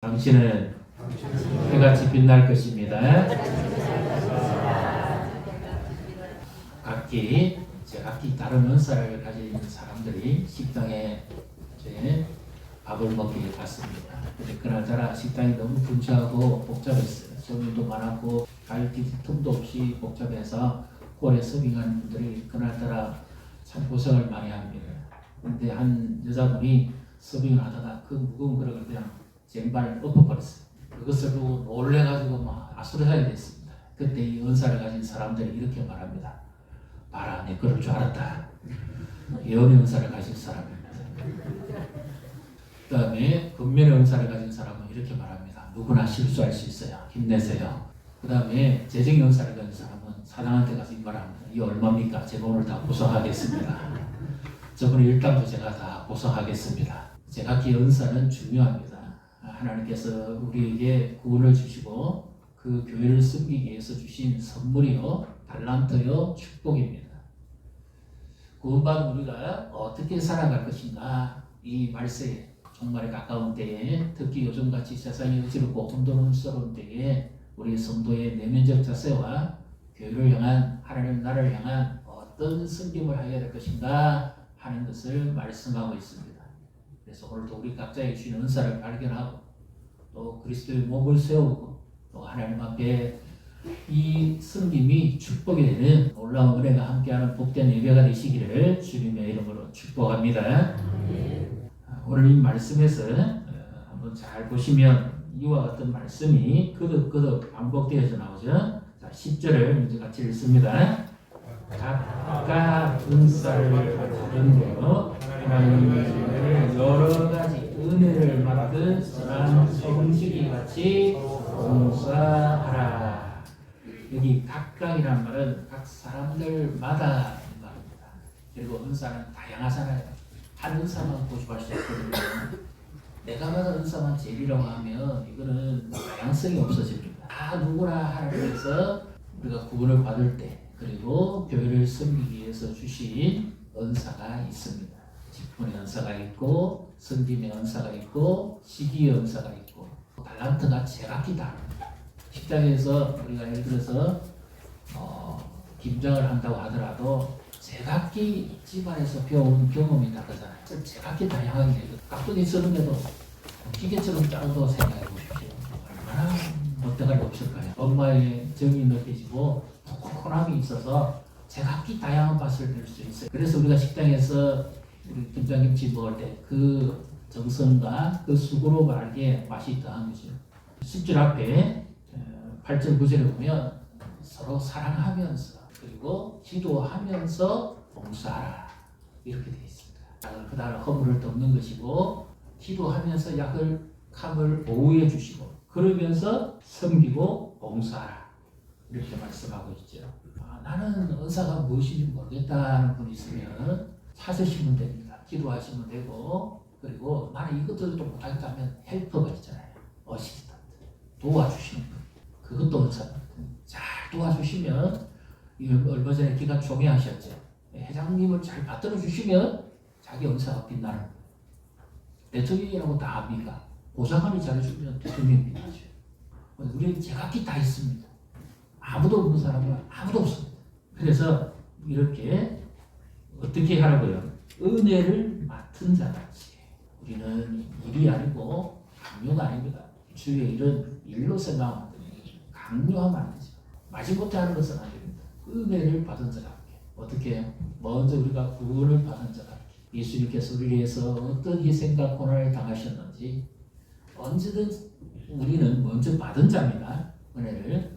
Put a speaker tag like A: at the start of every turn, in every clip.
A: 당신은 해같이 빛날 것입니다. 각기 다른 은사를 가진 사람들이 식당에 이제 밥을 먹기 갔습니다. 근데 그나저나 식당이 너무 분주하고 복잡했어요. 손님도 많았고 갈 틈도 없이 복잡해서 홀에 서빙하는 분들이 그나저나 참 고생을 많이 합니다. 근데 한 여자분이 서빙을 하다가 그 무거운 그릇을 그냥 쟁반을 엎어버렸어요. 그것을 보고 놀래가지고 막 아수라장이 됐습니다. 그때 이 은사를 가진 사람들이 이렇게 말합니다. 봐라, 내 그럴 줄 알았다. 예언의 은사를 가진 사람입니다. 그 다음에 근면의 은사를 가진 사람은 이렇게 말합니다. 누구나 실수할 수 있어요. 힘내세요. 그 다음에 재정의 은사를 가진 사람은 사장한테 가서 이 말합니다. 이게 얼마입니까? 제가 오늘 다 보상하겠습니다. 저번에 일당도 제가 다 보상하겠습니다. 제각기 은사는 중요합니다. 하나님께서 우리에게 구원을 주시고 그 교회를 섬기기 위해서 주신 선물이요, 달란트요, 축복입니다. 구원받은 우리가 어떻게 살아갈 것인가, 이 말세에 종말에 가까운 때에, 특히 요즘같이 세상이 어지럽고 혼돈스러운 때에 우리 성도의 내면적 자세와 교회를 향한, 하나님 나라를 향한 어떤 섬김을 해야 될 것인가 하는 것을 말씀하고 있습니다. 그래서 오늘도 우리 각자의 주신 은사를 발견하고 또 그리스도의 몸을 세우고 또 하나님 앞에 이 섬김이 축복이 되는 놀라운 은혜가 함께하는 복된 예배가 되시기를 주님의 이름으로 축복합니다. 오늘 이 말씀에서 한번 잘 보시면 이와 같은 말씀이 거듭거듭 반복되어서 나오죠. 자, 10절을 먼저 같이 읽습니다. 각각 은사를 받은 대로 하나님의 여러 가지 은혜를 맡은 선한 성식이 같이 봉사하라. 여기 각각이란 말은 각 사람들마다 말입니다. 그리고 은사는 다양하잖아요. 한 은사만 고집할 수 없거든요. 내가 받은 은사만 제일이라고 하면 이거는 다양성이 없어집니다. 다 누구나 하나님께서 우리가 구원을 받을 때 그리고 교회를 섬기기 위해서 주신 은사가 있습니다. 직분의 은사가 있고 섬김의 은사가 있고 시기의 은사가 있고 달란트가 제각기 다릅니다. 직장에서 우리가 예를 들어서 김장을 한다고 하더라도 제각기 집안에서 배운 경험이 다르잖아요. 제각기 다양하게 되거든요. 깍두기 쓰는데도 기계처럼 짜도 생각해 보십시오. 얼마나 못대가리 없을까요? 엄마의 정이 느껴지고 콩콩함이 있어서 제각기 다양한 맛을 낼 수 있어요. 그래서 우리가 식당에서 우리 김장김치 먹을 때 그 정성과 그 수고로 말게 맛이 더한 거죠. 10절 앞에 8절 9절에 보면 서로 사랑하면서 그리고 기도하면서 봉사하라 이렇게 되어 있습니다. 그 다음 허물을 덮는 것이고 기도하면서 약을 보호해 주시고 그러면서 섬기고 봉사하라 이렇게 말씀하고 있죠. 나는 은사가 무엇인지 모르겠다는 분이 있으면 찾으시면 됩니다. 기도하시면 되고 그리고 나는 이것들도 못하겠다면 헬퍼가 있잖아요. 어시스턴트 도와주시는 분. 그것도 은사입니다. 잘 도와주시면 얼마 전에 기가 총회하셨죠. 회장님을 잘 받들어 주시면 자기 은사가 빛나는 거예요. 대통령이라고 다 압니까? 보좌관이 잘해주면 대통령이 빛나죠. 우리는 제각기 다 있습니다. 아무도 없는 사람은 아무도 없습니다. 그래서 이렇게 어떻게 하라고요? 은혜를 맡은 자같이. 우리는 일이 아니고 강요가 아닙니다. 주의 일은 일로 생각하면 안 됩니다. 강요하면 안 되죠. 마지못해 하는 것은 안 됩니다. 은혜를 받은 자가 함께. 어떻게 해요? 먼저 우리가 구원을 받은 자가 함께. 예수님께서 우리를 위해서 어떤 희생과 고난을 당하셨는지 언제든 우리는 먼저 받은 자입니다. 은혜를.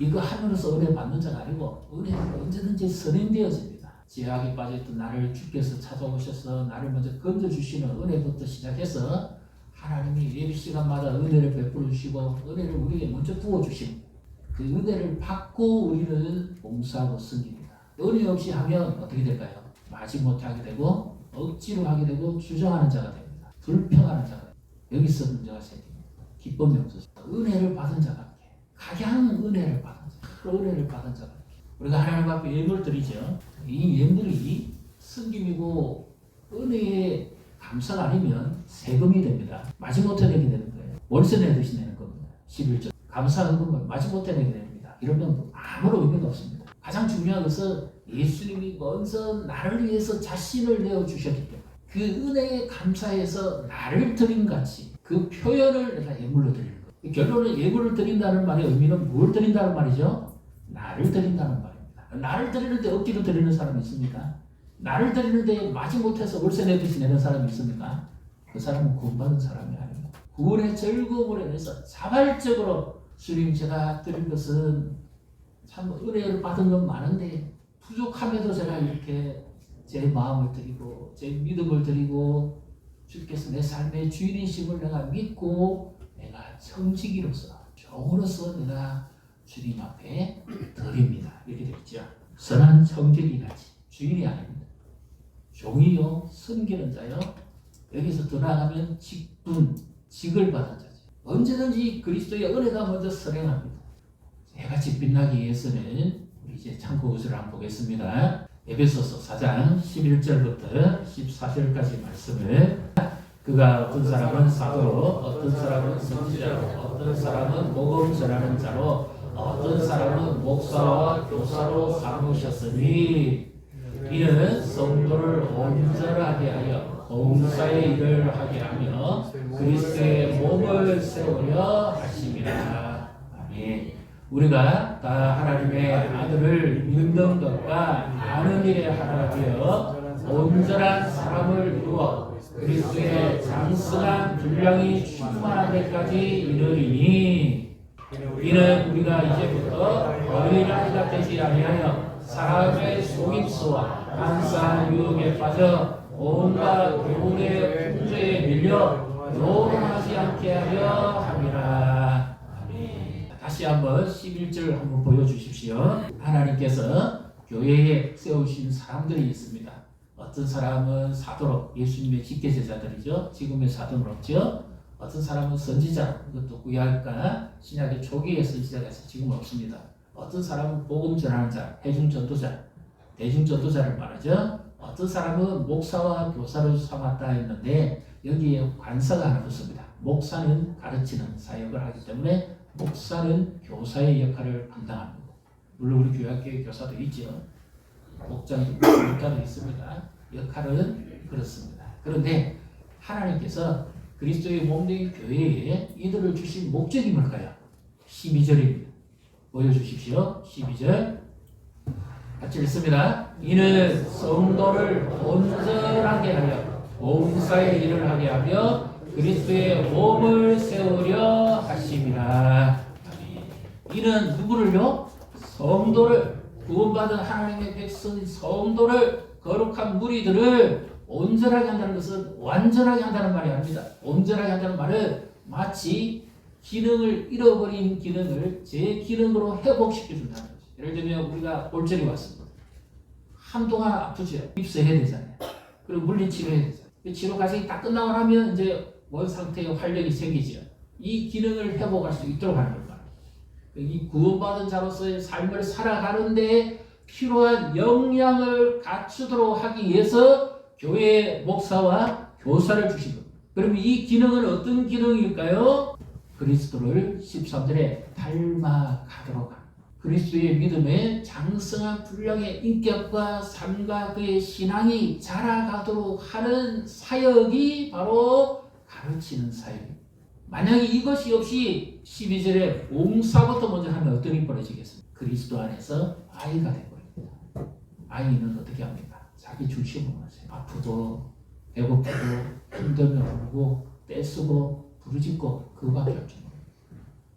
A: 이거 하면서 은혜 받는 자가 아니고 은혜는 언제든지 선행되어집니다. 죄악에 빠져있던 나를 주께서 찾아오셔서 나를 먼저 건져주시는 은혜부터 시작해서 하나님이 예배 시간마다 은혜를 베풀어 주시고 은혜를 우리에게 먼저 부어주십니다. 그 은혜를 받고 우리는 봉사하고 섬깁니다. 은혜 없이 하면 어떻게 될까요? 마지못해 하게 되고 억지로 하게 되고 주장하는 자가 됩니다. 불평하는 자가 됩니다. 여기서 문제가 생깁니다. 기쁨이 없어서 은혜를 받은 자가 각양 은혜를 받은 자, 은혜를 받은 자가 우리가 하나님 앞에 예물 드리죠. 이 예물이 섬김이고 은혜의 감사가 아니면 세금이 됩니다. 마지못해 되게 되는 거예요. 월세 내듯이 내는 겁니다. 11절. 감사헌금을 마지못해 내게 됩니다. 이러면 아무런 의미가 없습니다. 가장 중요한 것은 예수님이 먼저 나를 위해서 자신을 내어주셨기 때문에 그 은혜에 감사해서 나를 드린 같이 그 표현을 내가 예물로 드리는 거예요. 결론은 예물을 드린다는 말의 의미는 뭘 드린다는 말이죠? 나를 드린다는 말입니다. 나를 드리는데 억지로 드리는 사람이 있습니까? 나를 드리는데 마지못해서 월세 내듯이 내는 사람이 있습니까? 그 사람은 구원받은 사람이 아닙니다. 구원의 즐거움을 인해서 자발적으로 주님 제가 드린 것은 참 은혜를 받은 건 많은데 부족함에도 제가 이렇게 제 마음을 드리고 제 믿음을 드리고 주께서 내 삶의 주인이심을 내가 믿고 내가 청지기로서 종으로서 내가 주님 앞에 드립니다. 이렇게 되죠. 선한 청지기같이 주인이 아닙니다. 종이요 섬기는 자요. 여기서 더 나아가면 직을 받은 자죠. 언제든지 그리스도의 은혜가 먼저 선행합니다. 해같이 빛나기 위해서는 우리 이제 참고 구절을 한번 보겠습니다. 에베소서 4장 11절부터 14절까지 말씀을 그가 어떤 사람은 사도로 어떤 사람은 선지자로 어떤 사람은 복음 전하는 자로 어떤 사람은 목사와 교사로 삼으셨으니 이는 성도를 온전하게 하여 봉사의 일을 하게 하며 그리스도의 몸을 세우려 하심이라. 아멘. 우리가 다 하나님의 아들을 믿는 것과 아는 일에 하나되어 온전한 사람을 이루어 그리스도의 장성한 분량이 충만한 데까지 이르리니 이는 우리가 이제부터 어린아이가 되지 아니하여 사람의 속임수와 한산 유혹에 빠져 온갖 교훈의 풍조에 밀려 노름하지 않게 하려 함이라. 아멘. 다시 한번 11절 한번 보여주십시오. 하나님께서 교회에 세우신 사람들이 있습니다. 어떤 사람은 사도로 예수님의 직계제자들이죠. 지금의 사도는 없죠. 어떤 사람은 선지자, 이것도 구약과 신약의 초기에 선지자가 지금은 없습니다. 어떤 사람은 복음 전하는 자, 대중전도자, 대중전도자를 말하죠. 어떤 사람은 목사와 교사를 삼았다 했는데 여기에 관사가 하나 붙습니다. 목사는 가르치는 사역을 하기 때문에 목사는 교사의 역할을 감당합니다. 물론 우리 교회학교에 교사도 있죠. 목자도 있습니다. 역할은 그렇습니다. 그런데 하나님께서 그리스도의 몸된 교회에 이들을 주신 목적이 뭘까요? 12절입니다. 보여주십시오. 12절 같이 읽습니다. 이는 성도를 온전하게 하여 봉사의 일을 하게 하며 그리스도의 몸을 세우려 하심이라. 이는 누구를요? 성도를, 구원받은 하나님의 백성 성도를, 거룩한 무리들을 온전하게 한다는 것은 완전하게 한다는 말이 아닙니다. 온전하게 한다는 말은 마치 기능을 잃어버린 기능을 제 기능으로 회복시켜준다는 거죠. 예를 들면 우리가 골절이 왔습니다. 한동안 아프죠. 입수해야 되잖아요. 그리고 물리치료해야 되잖아요. 치료 과정이 다 끝나고 나면 이제 원 상태의 활력이 생기죠. 이 기능을 회복할 수 있도록 하는 겁니다. 이 구원받은 자로서의 삶을 살아가는데 필요한 역량을 갖추도록 하기 위해서 교회 목사와 교사를 주신 겁니다. 그럼 이 기능은 어떤 기능일까요? 그리스도를 13절에 닮아가도록 합니다. 그리스도의 믿음에 장성한 분량의 인격과 삶과 그의 신앙이 자라가도록 하는 사역이 바로 가르치는 사역입니다. 만약에 이것이 없이 12절에 봉사부터 먼저 하면 어떤 일이 벌어지겠습니까? 그리스도 안에서 아이가 되버립니다. 아이는 어떻게 합니까? 자기 중심으로 하세요. 아프고 배고프고 힘들면 울고 떼쓰고 부르짖고 그거밖에 없죠.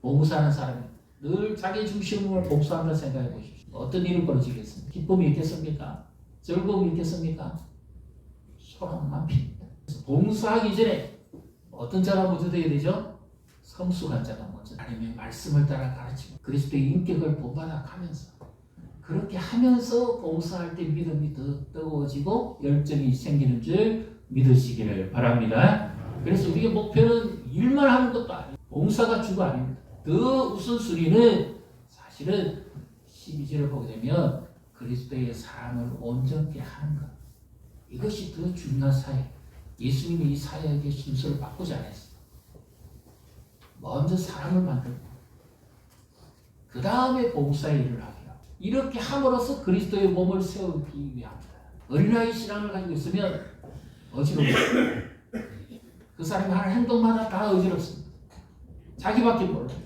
A: 봉사하는 사람이 늘 자기 중심으로 봉사한다 생각해 보십시오. 어떤 일이 벌어지겠습니까? 기쁨이 있겠습니까? 즐거움이 있겠습니까? 소란만 핍니다. 봉사하기 전에 어떤 자가 먼저 되어야 되죠? 성숙한 자가 먼저 하나님의 말씀을 따라 가르치고 그리스도의 인격을 본받아 가면서 그렇게 하면서 봉사할 때 믿음이 더 뜨거워지고 열정이 생기는 줄 믿으시기를 바랍니다. 그래서 우리의 목표는 일만 하는 것도 아니에요. 봉사가 주가 아닙니다. 더 우선순위는 사실은 12절을 보게 되면 그리스도의 사람을 온전케 하는 것. 이것이 더 중요한 사역. 예수님이 이 사역의 순서를 바꾸지 않았어요. 먼저 사람을 만들고 그 다음에 봉사의 일을 하기로 이렇게 함으로써 그리스도의 몸을 세우기 위함이다. 어린아이 신앙을 가지고 있으면 어지럽습니다. 그 사람이 하는 행동마다 다 어지럽습니다. 자기밖에 몰라요.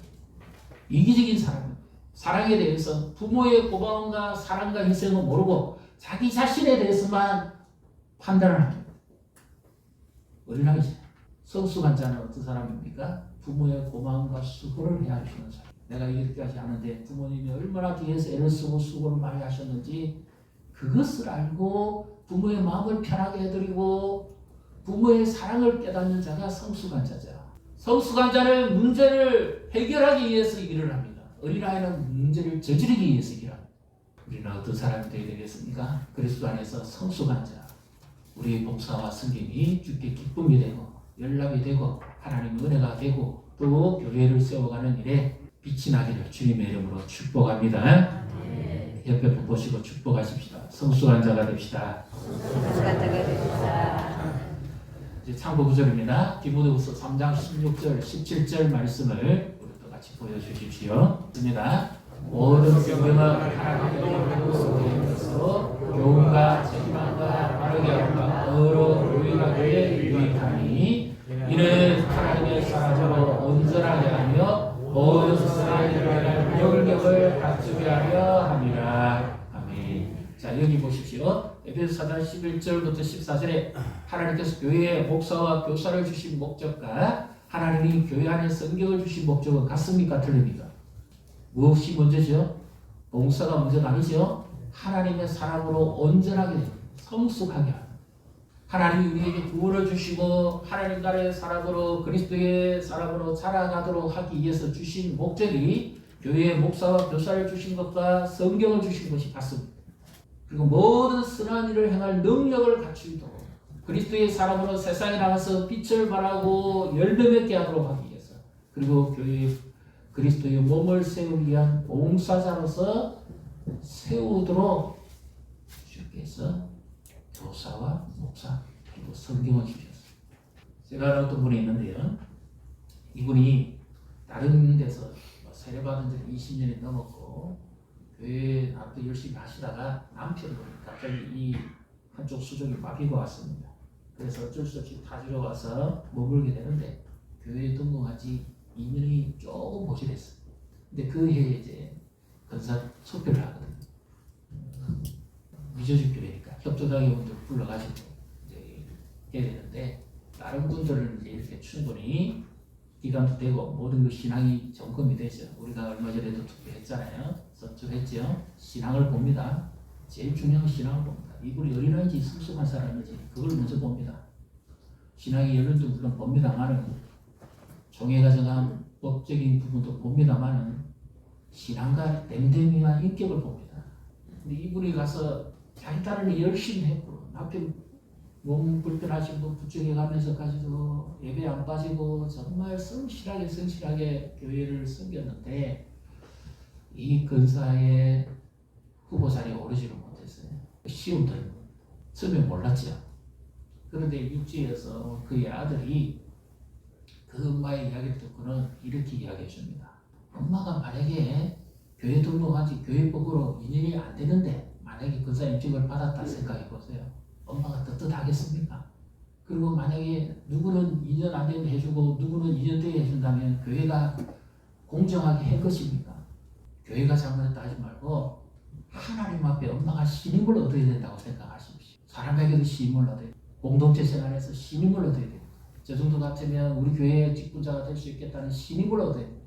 A: 이기적인 사람입니다. 사랑에 대해서 부모의 고마움과 사랑과 희생은 모르고 자기 자신에 대해서만 판단을 합니다. 어린아이 성숙한 자는 어떤 사람입니까? 부모의 고마움과 수고를 헤아리시는 사람. 내가 이렇게까지 하는데 부모님이 얼마나 뒤에서 애를 쓰고 수고를 많이 하셨는지 그것을 알고 부모의 마음을 편하게 해드리고 부모의 사랑을 깨닫는 자가 성숙한 자죠. 성숙한 자는 문제를 해결하기 위해서 일을 합니다. 어린아이는 문제를 저지르기 위해서 일을 합니다. 우리는 어떤 사람이 되어야 되겠습니까? 그리스도 안에서 성숙한 자. 우리의 봉사와 섬김이 주께 기쁨이 되고 연락이 되고 하나님의 은혜가 되고 또 교회를 세워가는 일에 빛이 나기를 주님의 이름으로 축복합니다. 옆에 보시고 축복하십시다. 성숙한 자가 됩시다.
B: 성숙한 자가 됩시다.
A: 이제 참고 구절입니다. 디모데후서 3장 16절 17절 말씀을 우리 또 같이 보여주십시오. 습니다. 모든 성경은 하나님의 속에서 교훈과 책임과 바르게 함과 의로 교육하기에 유익하니 이는 하나님의 사람으로 온전하게 하며 모든 선한 일을 영격을 갖추게 하려 함이라. 아멘. 자, 여기 보십시오. 에베소 4장 11절부터 14절에 하나님께서 교회에 목사와 교사를 주신 목적과 하나님이 교회 안에 성경을 주신 목적은 같습니까? 틀립니까? 무엇이 먼저죠? 봉사가 먼저가 아니죠? 하나님의 사람으로 온전하게 성숙하게 하는 하나님이 우리에게 구원을 주시고 하나님 나라의 사람으로 그리스도의 사람으로 자라가도록 하기 위해서 주신 목적이 교회의 목사와 교사를 주신 것과 성경을 주신 것이 같습니다. 그리고 모든 선한 일을 행할 능력을 갖추도록 그리스도의 사람으로 세상에 나가서 빛을 발하고 열매 맺게 하도록 하기 위해서 그리고 교회의 그리스도의 몸을 세우기 위한 봉사자로서 세우도록 주께서 교사와 목사 그리고 성경을 주셨어요. 제가 아는 어떤 분이 있는데요. 이분이 다른 데서 세례받은 지 20년이 넘었고 교회 앞에 열심히 하시다가 남편분이 갑자기 이 한쪽 수족이 마비가 왔습니다. 그래서 어쩔 수 없이 타지러 와서 머물게 되는데 교회에 등록한 지 2년이 조금 모자랐어요. 근데 그 해에 이제 건사 소표를 하거든요. 미조직 교회니까 협조자회원들 불러가지고 이제 해야 되는데 다른 분들은 이제 이렇게 충분히 기간도 되고 모든 그 신앙이 점검이 되죠. 우리가 얼마 전에도 투표했잖아요. 선출했죠. 신앙을 봅니다. 제일 중요한 신앙을 봅니다. 이분이 어린아이인지 성숙한 사람인지 그걸 먼저 봅니다. 신앙의 연륜도 물론 봅니다만은 종회가 정한 법적인 부분도 봅니다만은 신앙과 댐댐이와 인격을 봅니다. 근데 이분이 가서 자기 딸을 열심히 했고 남편 몸 불편하신 분 부축해 가면서까지도 예배 안 빠지고 정말 성실하게 교회를 섬겼는데 이 근사의 후보 자리에 오르지를 못했어요. 시험들 처음에 몰랐죠. 그런데 육지에서 그의 아들이 그 엄마의 이야기를 듣고는 이렇게 이야기해 줍니다. 엄마가 만약에 교회 등록한 지 교회법으로 2년이 안 되는데 만약에 근사 인증을 받았다 생각해 보세요. 엄마가 떳떳하겠습니까? 그리고 만약에 누구는 2년 안 되면 해주고 누구는 2년 뒤에 해준다면 교회가 공정하게 할 것입니까? 교회가 잘못했다 하지 말고 하나님 앞에 엄마가 신임을 얻어야 된다고 생각하십시오. 사람에게도 신임을 얻어야 돼요. 공동체 생활에서 신임을 얻어야 돼요. 저 정도 같으면 우리 교회의 직분자가 될 수 있겠다는 신임을 얻어야 돼요.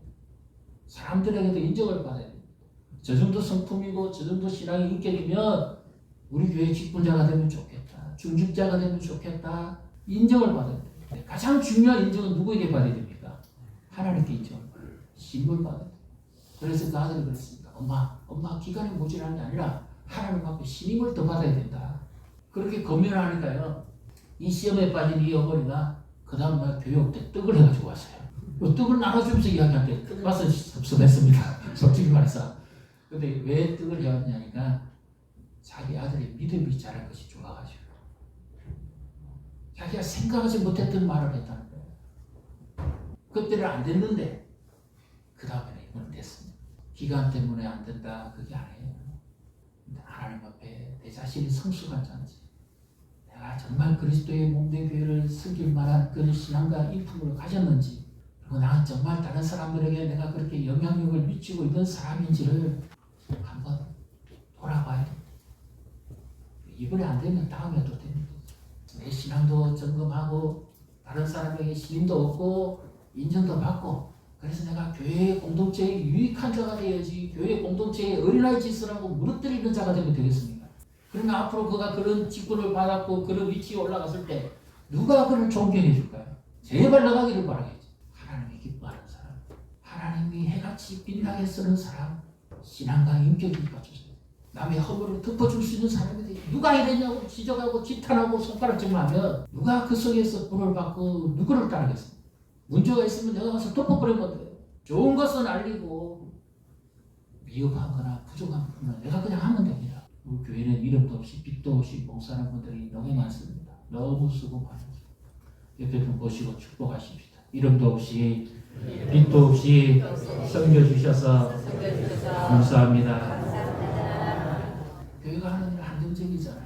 A: 사람들에게도 인정을 받아야 돼요. 저 정도 성품이고 저 정도 신앙이 인격이면 우리 교회 직분자가 되면 좋겠다. 중직자가 되면 좋겠다. 인정을 받아야 돼요. 가장 중요한 인정은 누구에게 받아야 됩니까? 하나님께 인정을 받아야 돼요. 신임을 받아야 돼요. 그래서 그 아들이 그랬습니다. 엄마 기간이 모자라는 게 아니라 하나님 앞에 신임을 더 받아야 된다. 그렇게 검열을 하니까요. 이 시험에 빠진 이 어머니가 그 다음날 교회 올 때 떡을 해가지고 왔어요. 그 떡을 나눠주면서 이야기할 때 떡맛은 섭섭했습니다. 솔직히 말해서. 근데 왜 떡을 해왔냐니까 자기 아들이 믿음이 자랄 것이 좋아가지고 자기가 생각하지 못했던 말을 했다는 거예요. 그때는 안 됐는데 그 다음에는 이번에 됐습니다. 기간 때문에 안 된다 그게 아니에요. 근데 하나님 앞에 내 자신이 성숙한지 내가 정말 그리스도의 몸된 교회를 섬길 만한 그런 신앙과 인품을 가졌는지, 그리고 나는 정말 다른 사람들에게 내가 그렇게 영향력을 미치고 있는 사람인지를 한번 돌아봐야 됩니다. 이번에 안 되면 다음에도 됩니다. 내 신앙도 점검하고 다른 사람에게 신임도 얻고 인정도 받고, 그래서 내가 교회 공동체에 유익한 자가 되어야지 교회 공동체에 어린아이 짓을 하고 무너뜨리는 자가 되면 되겠습니까? 그러면 앞으로 그가 그런 직분을 받았고 그런 위치에 올라갔을 때 누가 그를 존경해 줄까요? 제발 나가기를 바라겠지. 하나님이 기뻐하는 사람, 하나님이 해같이 빛나게 쓰는 사람, 신앙과 인격이 갖춰져요. 남의 허물을 덮어줄 수 있는 사람이 돼. 누가 이랬냐고 지적하고 지탄하고 손가락질하면 누가 그 속에서 불을 받고 누구를 따르겠습니까? 문제가 있으면 내가 가서 덮어버리면 돼요. 좋은 것은 알리고 미흡하거나 부족한 부분은 내가 그냥 하면 됩니다. 우리 교회는 이름도 없이 빛도 없이 봉사하는 분들이 너무 많습니다. 너무 수고 많으십니다. 옆에 분 보시고 축복하십시다. 이름도 없이 빛도 없이 섬겨주셔서 감사합니다. 교회가 하는 일 한정적이잖아요.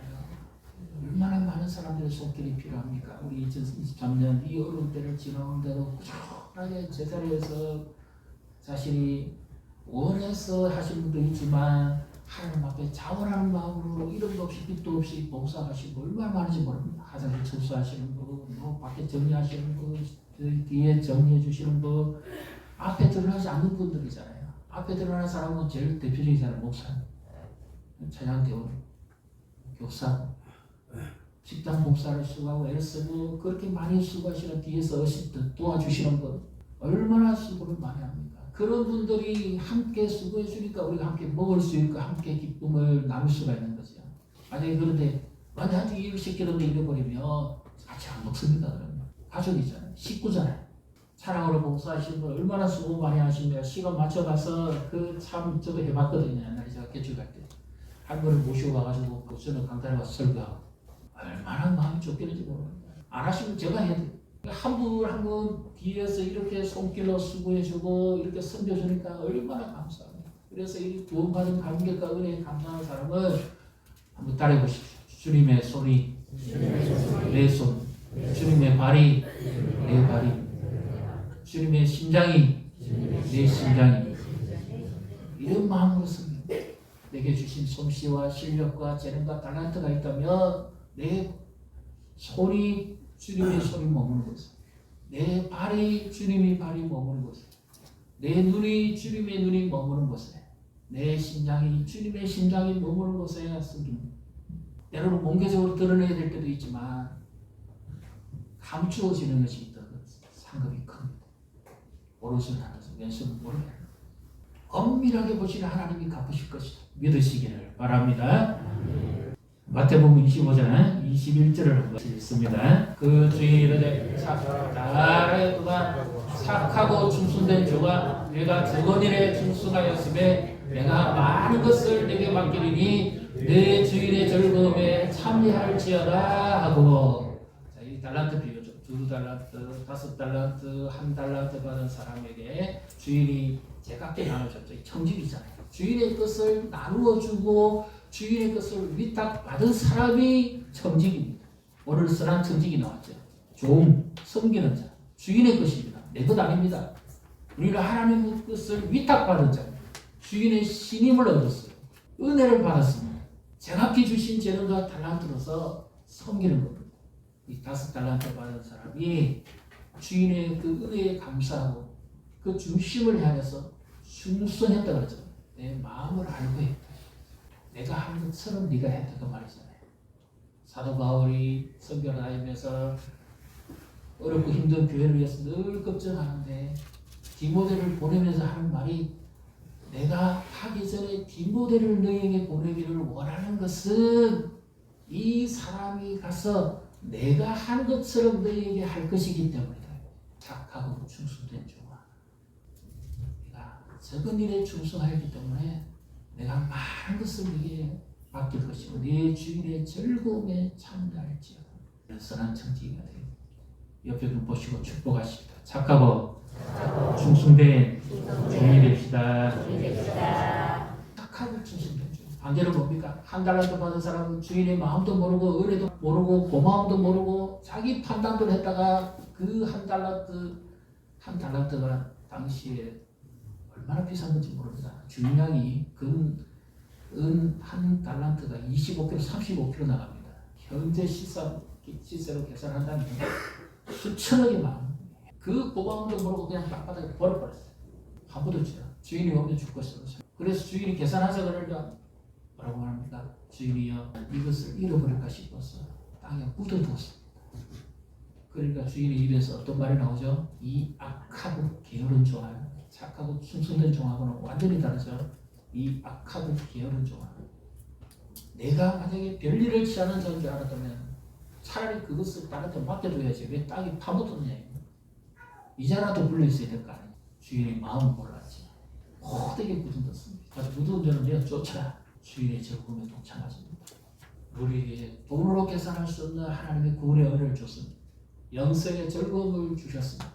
A: 얼마나 많은 사람들의 손길이 필요합니까? 우리 2023년 이 어려운 때를 지나오는데도 꾸준하게 제자리에서 자신이 원해서 하신 분도 있지만 하나님 앞에 자원하는 마음으로 이름도 없이 빛도 없이 봉사하시고 얼마나 많은지 모릅니다. 화장실 청소하시는 분, 뭐 밖에 정리하시는 분, 뒤에 정리해 주시는 분, 앞에 드러나지 않는 분들이잖아요. 앞에 드러나는 사람은 제일 대표적이잖아요. 목사, 찬양대원, 교사, 식당 봉사를 수고하고 애를 쓰고 그렇게 많이 수고하시는 뒤에서 어시듯 도와주시는 분, 얼마나 수고를 많이 합니까? 그런 분들이 함께 수고해 주니까 우리가 함께 먹을 수 있고 함께 기쁨을 나눌 수가 있는 거죠. 만약에 그런데 만약에 일을 시키는데 잃어버리면 같이 안 먹습니다. 그러면 가족이잖아요. 식구잖아요. 사랑으로 봉사하시는 분 얼마나 수고 많이 하시며 시간 맞춰가서 그 참 저도 해봤거든요. 옛날에 제가 개출 갈 때 한 분을 모시고 가가지고 저는 강단에 와서 설교하고 얼마나 마음이 좁겠는지 모릅니다. 안 하시면 제가 해야 돼요. 한 분 한 분 뒤에서 이렇게 손길로 수고해주고 이렇게 섬겨주니까 얼마나 감사합니다. 그래서 이 구원받은 감격과 은혜에 감사하는 사람은 한번 따라해 보십시오. 주님의 손이 내 손, 주님의 발이 내 발이, 주님의 심장이 내 심장이, 이런 마음으로 섬깁니다. 내게 주신 솜씨와 실력과 재능과 달란트가 있다면 내 손이 주님의 손이 머무는 곳에, 내 발이 주님의 발이 머무는 곳에, 내 눈이 주님의 눈이 머무는 곳에, 내 심장이 주님의 심장이 머무는 곳에 섬깁니다. 때로는 공개적으로 드러내야 될 때도 있지만 감추어지는 것이 있던 상급이 큽니다. 오른손 하면서 왼손은 모르게 엄밀하게 보시는 하나님이 갚으실 것이다. 믿으시기를 바랍니다. 마태복음 25장 21절을 한번 읽습니다. 그 주인에게 나라의 그가 착하고 충성된 주가 내가 적은 일에 충성하였음에 내가 많은 것을 내게 맡기리니 내 주인의 즐거움에 참여할지어다 하고, 자, 이 달란트 비유죠. 2달란트, 5달란트, 1달란트 받은 사람에게 주인이 제각기 나눠줬죠. 청직이잖아요. 주인의 것을 나누어 주고 주인의 것을 위탁받은 사람이 청직입니다. 오늘 선한 청직이 나왔죠. 종, 섬기는 자, 주인의 것입니다. 내 것 아닙니다. 우리는 하나님의 것을 위탁받은 자, 주인의 신임을 얻었어요. 은혜를 받았습니다. 제각기 주신 재능과 달란트로서 섬기는 겁니다. 이 5달란트 받은 사람이 주인의 그 은혜에 감사하고 그 중심을 향해서 충성했다 그러죠. 내 마음을 알고 했다. 내가 한 것처럼 네가 했다 그 말이잖아요. 사도 바울이 선교를 다니면서 어렵고 힘든 교회를 위해서 늘 걱정하는데 디모데를 보내면서 하는 말이, 내가 하기 전에 디모데를 너희에게 보내기를 원하는 것은 이 사람이 가서 내가 한 것처럼 너희에게 할 것이기 때문이다. 착하고 충성된 종아, 내가 적은 일에 충성하였기 때문에 내가 많은 것을 네게 맡길 것이고 네 주인의 즐거움에 참여할지어다. 선한 청지기가 되고 옆에 분 보시고 축복하십니다. 착하고 충성된 주인이 됩시다.
B: 됩시다.
A: 착하고 충성된 주인. 반대로 뭡니까? 한 달란트 받은 사람은 주인의 마음도 모르고 은혜도 모르고 고마움도 모르고 자기 판단도 했다가 그 한 달란트가 당시에 얼마나 비싼 건지 모릅니다. 중량이 은 한 달란트가 25kg, 35kg 나갑니다. 현재 시세로 계산한다면 수천억이 나옵니다. 그 고마움도 모르고 그냥 땅바닥에 버려버렸어요. 한 푼도 주라. 주인이 오면 죽고 있어요. 그래서 주인이 계산하자 그러니까 뭐라고 말합니까? 주인이여 이것을 잃어버릴까 싶어서 땅에 묻어두었습니다. 그러니까 주인의 입에서 어떤 말이 나오죠? 이 악하고 게으른 종아, 착하고 충성된 종하고는 완전히 다르죠. 이 악하고 게으른 종아. 내가 만약에 별일을 취하는 자인 줄 알았다면 차라리 그것을 나한테 맡겨둬야지. 왜 땅이 파묻었냐. 이자라도 불려있어야 될 거 아니에요. 주인의 마음은 몰랐지. 호되게 굳어뒀습니다. 무더운 자는 내가 쫓아 주인의 즐거움에 동참하십니다. 우리에게 돈으로 계산할 수 없는 하나님의 구원의 은혜를 줬습니다. 영생의 즐거움을 주셨습니다.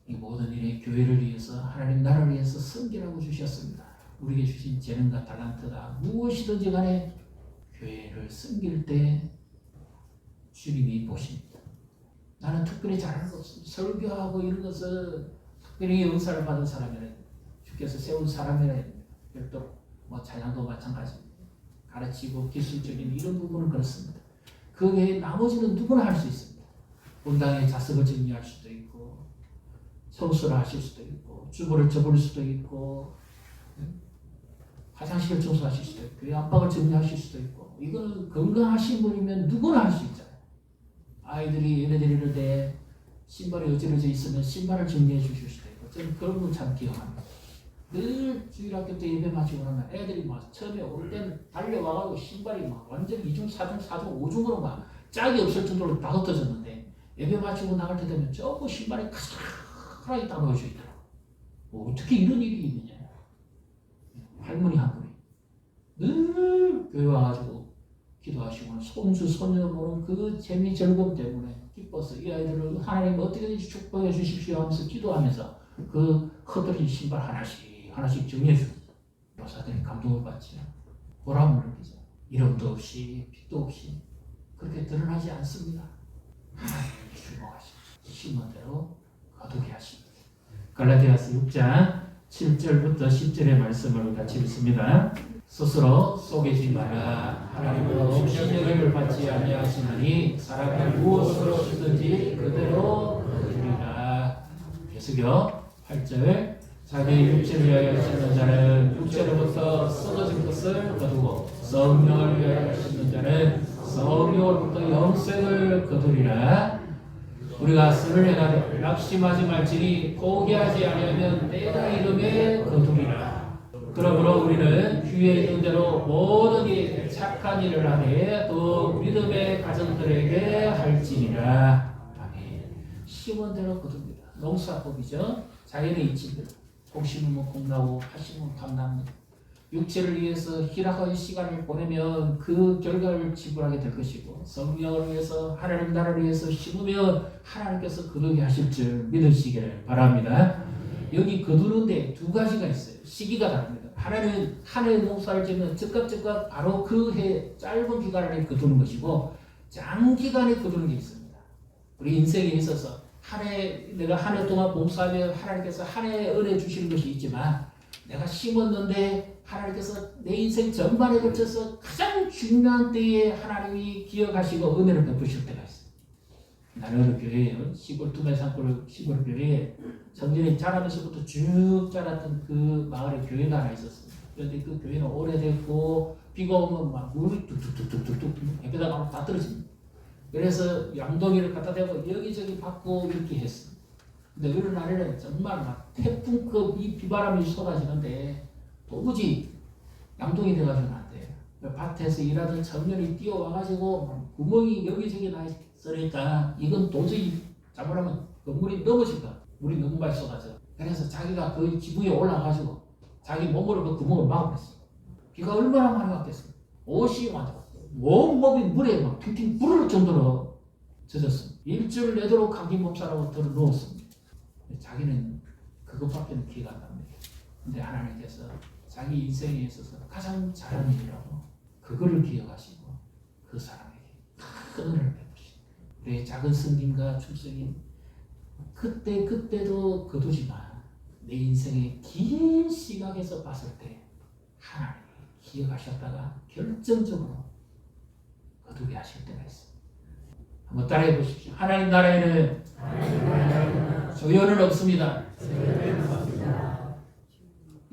A: 이 모든 일에 교회를 위해서 하나님 나라를 위해서 섬기라고 주셨습니다. 우리에게 주신 재능과 달란트가 무엇이든지 간에 교회를 섬길 때 주님이 보십니다. 나는 특별히 잘하는 거 없습니다. 설교하고 이런 것은 특별히 은사를 받은 사람이라 주께서 세운 사람이라 별도로 찬양도 마찬가지입니다. 가르치고 기술적인 이런 부분은 그렇습니다. 그 외에 나머지는 누구나 할 수 있습니다. 본당의 자석을 정리할 수도 있고 청소를 하실 수도 있고 주부를 접을 수도 있고 화장실을 청소하실 수도 있고 안방을 정리하실 수도 있고 이거는 건강하신 분이면 누구나 할 수 있잖아요. 아이들이 예배 드리는 데 신발이 어지러져 있으면 신발을 정리해 주실 수도 있고 저는 그런 분 참 기억합니다. 늘 주일학교 때 예배 마치고 나면 애들이 막 처음에 올 때는 달려와가지고 신발이 막 완전 2중, 4중, 4중, 5중으로 막 짝이 없을 정도로 다 흩어졌는데 예배 마치고 나갈 때 되면 전부 신발이 카스카하게 딱 놓여져 있더라고. 어떻게 이런 일이 있느냐. 할머니 한 분이 늘 교회 와가지고 기도하시고 손주 손녀 보는 그 재미 즐거움 때문에 기뻐서 이 아이들을 하나님 어떻게든지 축복해 주십시오 하면서 기도하면서 그 흩어진 신발 하나씩 정리해 줍니다. 교사들이 감동을 받죠. 보람을 느끼죠. 이름도 없이 빛도 없이 그렇게 드러나지 않습니다. 하나님 주목하십니다. 심은 대로 거두게 하십니다. 갈라디아서 6장 7절부터 10절의 말씀을 같이 읽습니다. 스스로 속이지 마라. 하나님은 신뢰를 받지 아니하시나니 사람이 무엇으로 주든지 그대로 거두리라. 계속요. 8절 자기 육체를 위하여 심는 자는 육체로부터 썩어진 것을 거두고 성령을 위하여 심는 자는 성령으로부터 영생을 거두리라. 우리가 쓰는 해가 낙심하지 말지니 포기하지 아니하면 때가 이름에 거두리라. 그러므로 우리는 주위에 있는 대로 모든 일 착한 일을 하되 또 믿음의 가정들에게 할지니라. 아멘. 심은 대로 거둡니다. 농사법이죠. 자연의 이치입니다. 콩 심으면 콩 나고 팥 심으면 팥 납니다. 육체를 위해서 희락의 시간을 보내면 그 결과를 지불하게 될 것이고 성령을 위해서 하나님 나라를 위해서 심으면 하나님께서 거두게 하실 줄 믿으시기를 바랍니다. 여기 거두는데 두 가지가 있어요. 시기가 다릅니다. 하나는 한 해 농사를 지으면 즉각 바로 그 해 짧은 기간 안에 거두는 것이고 장기간에 거두는 게 있습니다. 우리 인생에 있어서 내가 한 해 동안 봉사하면 하나님께서 한 해 은혜 주시는 것이 있지만 내가 심었는데 하나님께서 내 인생 전반에 걸쳐서 가장 중요한 때에 하나님이 기억하시고 은혜를 베푸실 때가 있어요. 나는 어느 교회에 시골 두메산골 시골 교회에 성전이 자라면서부터 쭉 자랐던 그 마을에 교회가 하나 있었습니다. 그런데 그 교회는 오래됐고 비가 오면 막 물이 뚝뚝뚝뚝뚝 옆에다가 다 떨어집니다. 그래서 양동이를 갖다 대고 여기저기 받고 이렇게 했습니다. 근데 어느 날에는 정말 막 태풍급 이 비바람이 쏟아지는데 도무지 양동이 돼가지고는 안 돼요. 밭에서 일하던 청년이 뛰어와가지고 구멍이 여기저기 나 있으니까 이건 도저히 잘못하면 건물이 넘어질 거야. 물이 너무 많이 쏟아져. 그래서 자기가 그 지붕에 올라가가지고 자기 몸으로 그 구멍을 막아버렸어. 비가 얼마나 많이 왔겠어. 옷이 완전 온몸이 물에 막 팅팅 부를 정도로 젖었습니다. 일주일 내도록 감기 몸살하고 들어 누웠습니다. 자기는 그것밖에 기회가 안 납니다. 근데 하나님께서 자기 인생에 있어서 가장 잘한 일이라고 그거를 기억하시고 그 사람에게 큰 은혜를 베푸시고 우리의 작은 승김과 출생이 그때도 거두지만 내 인생의 긴 시각에서 봤을 때 하나님이 기억하셨다가 결정적으로 거두게 하실 때가 있습니다. 한번 따라해 보십시오. 하나님 나라에는 조연은 없습니다.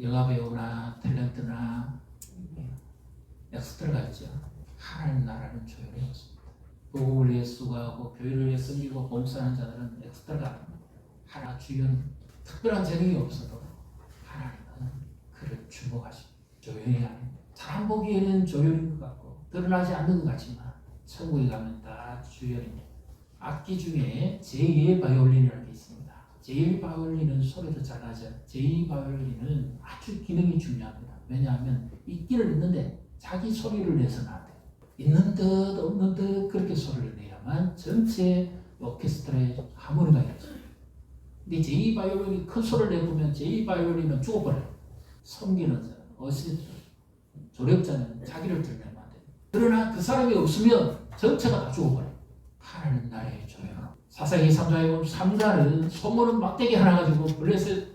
A: 영화 배우나 탤런트나 엑스트라가 있죠. 하나님 나라는 조연이 없습니다. 복음을 위해 수고하고 교회를 위해 섬기고 봉사하는 자들은 엑스트라가 하나 주연 특별한 재능이 없어도 하나님은 그를 주목하시고 조연이 아닙니다. 사람 보기에는 조연인 것 같고 드러나지 않는 것 같지만 천국에 가면 다 주연입니다. 악기 중에 제2의 바이올린이라는 게 있습니다. 제1 바이올린은 소리도 잘 나죠. 제2 바이올린은 아주 기능이 중요합니다. 왜냐하면 있기는 있는데 자기 소리를 내서는 안 돼요. 있는 듯 없는 듯 그렇게 소리를 내야만 전체 오케스트라의 하모니가 이루어져요. 근데 제2 바이올린이 큰 소리를 내보면 제2 바이올린은 죽어버려요. 섬기는 자, 조력자는 자기를 들면 안 돼요. 그러나 그 사람이 없으면 전체가 다 죽어버려요. 하나님 나라의 조연. 사사기 3장에 보면 삼가는 소문은 막대기 하나 가지고 블레셋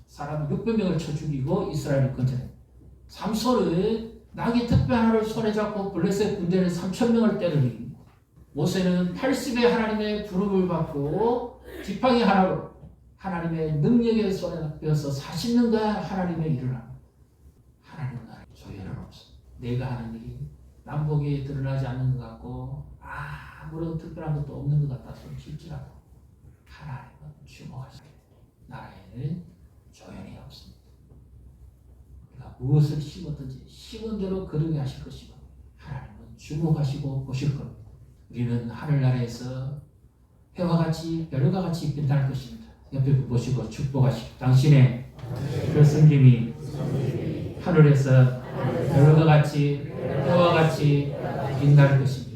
A: 사람 600명을 쳐 죽이고 이스라엘을 건져내요. 삼손은 나귀 특배 하나를 손에 잡고 블레셋 군대를 3,000명을 때리니 모세는 80의 하나님의 부름을 받고 지팡이 하나로 하나님의 능력의 손에 빼어서 40년간 하나님의 일을 합니다. 하나님 나라의 조연은 없습니다. 내가 하는 일이 남보기에 드러나지 않는 것 같고 아무런 특별한 것도 없는 것 같아서 실지라도 하나님은 주목하시고 나라에는 조연이 없습니다. 그러니까 무엇을 심었든지 심은 대로 거두게 하실 것이고 하나님은 주목하시고 보실 겁니다. 우리는 하늘나라에서 해와 같이 별과 같이 빛날 것입니다. 옆에 보시고 축복하시고 당신의 그 성김이 하늘에서 별과 같이 해와 같이 빛날 것입니다.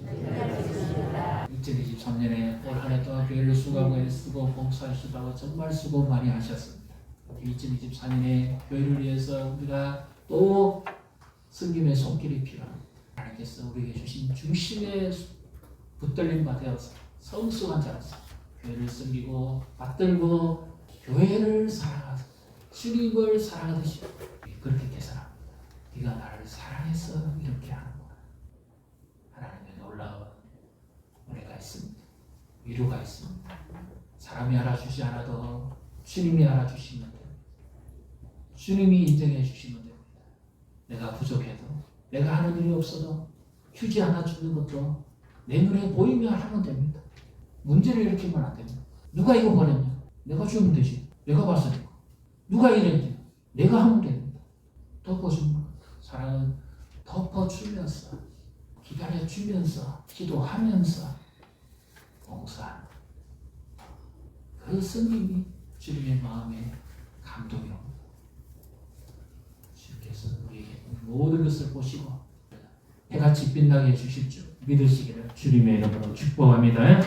A: 2023년에 올 한 해 동안 교회를 수고하고 애쓰고 봉사하시다가 정말 수고 많이 하셨습니다. 2024년에 교회를 위해서 우리가 또 섬김의 손길이 필요합니다. 하나님께서 우리에게 주신 중심의 붙들림과 되어서 성숙한 자로서 교회를 섬기고 받들고 교회를 사랑하듯 주님을 사랑하듯이 그렇게 계산합니다. 네가 나를 사랑해서 이렇게 하는구나. 하나님의 놀라운 은혜가 있습니다. 위로가 있습니다. 사람이 알아주지 않아도 주님이 알아주시면 됩니다. 주님이 인정해 주시면 됩니다. 내가 부족해도 내가 하는 일이 없어도 휴지 하나 주는 것도 내 눈에 보이면 하면 됩니다. 문제를 일으키면 안 됩니다. 누가 이거 버렸냐? 내가 주면 되지. 내가 봤으니까. 누가 이랬냐? 내가 하면 됩니다. 덮어줍니다. 사랑은 덮어주면서 기다려주면서 기도하면서 봉사하는 그 성김이 주님의 마음에 감동이 옵니다. 주께서 우리에게 모든 것을 보시고 해같이 빛나게 해주실 줄 믿으시기를 주님의 이름으로 축복합니다.